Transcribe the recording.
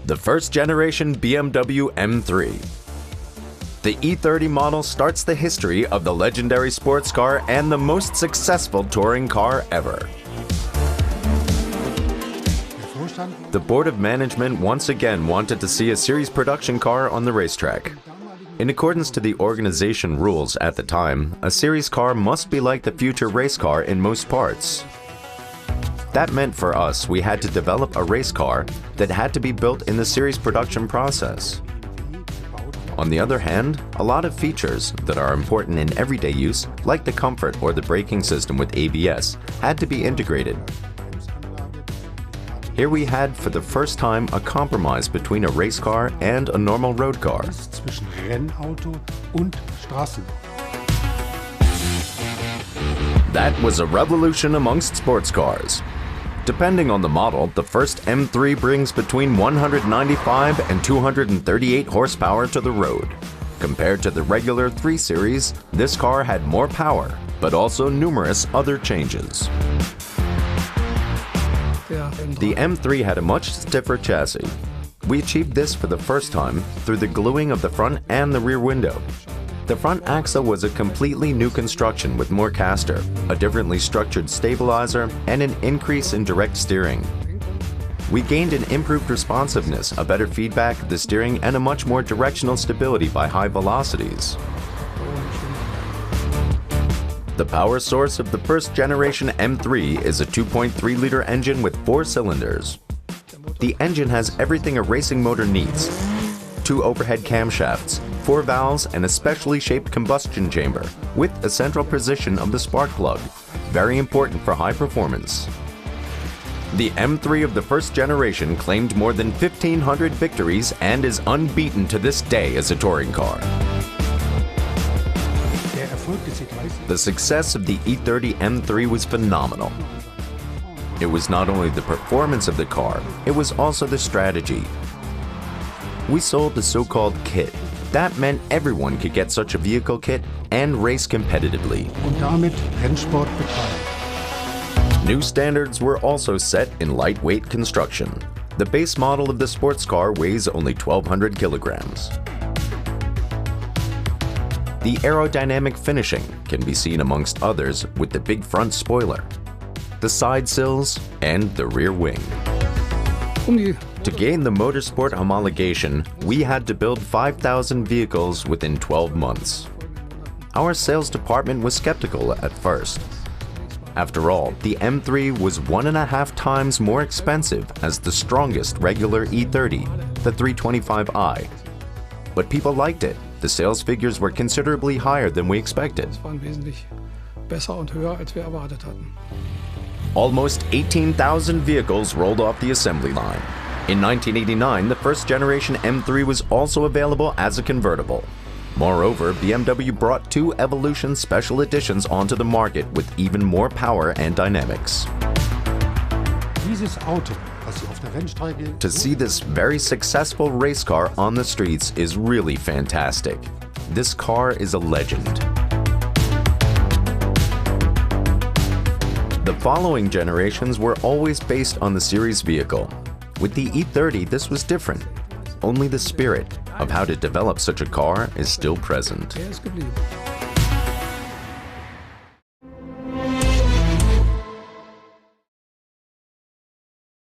The first generation BMW M3. The E30 model starts the history of the legendary sports car and the most successful touring car ever. The board of management once again wanted to see a series production car on the racetrack. In accordance to the organization rules at the time, a series car must be like the future race car in most parts. That meant for us we had to develop a race car that had to be built in the series production process. On the other hand, a lot of features that are important in everyday use, like the comfort or the braking system with ABS, had to be integrated. Here we had, for the first time, a compromise between a race car and a normal road car. That was a revolution amongst sports cars. Depending on the model, the first M3 brings between 195 and 238 horsepower to the road. Compared to the regular 3 Series, this car had more power, but also numerous other changes. The M3 had a much stiffer chassis. We achieved this for the first time through the gluing of the front and the rear window. The front axle was a completely new construction with more caster, a differently structured stabilizer, and an increase in direct steering. We gained an improved responsiveness, a better feedback of the steering, and a much more directional stability by high velocities. The power source of the first generation M3 is a 2.3-liter engine with 4 cylinders. The engine has everything a racing motor needs: 2 overhead camshafts, 4 valves, and a specially shaped combustion chamber, with a central position of the spark plug, very important for high performance. The M3 of the first generation claimed more than 1,500 victories and is unbeaten to this day as a touring car. The success of the E30 M3 was phenomenal. It was not only the performance of the car, it was also the strategy. We sold the so-called kit. That meant everyone could get such a vehicle kit and race competitively. New standards were also set in lightweight construction. The base model of the sports car weighs only 1,200 kilograms. The aerodynamic finishing can be seen amongst others with the big front spoiler, the side sills, and the rear wing. To gain the motorsport homologation, we had to build 5,000 vehicles within 12 months. Our sales department was skeptical at first. After all, the M3 was 1.5 times more expensive as the strongest regular E30, the 325i. But people liked it. The sales figures were considerably higher than we expected. Almost 18,000 vehicles rolled off the assembly line. In 1989, the first generation M3 was also available as a convertible. Moreover, BMW brought 2 Evolution Special Editions onto the market with even more power and dynamics. To see this very successful race car on the streets is really fantastic. This car is a legend. The following generations were always based on the series vehicle. With the E30, this was different. Only the spirit of how to develop such a car is still present.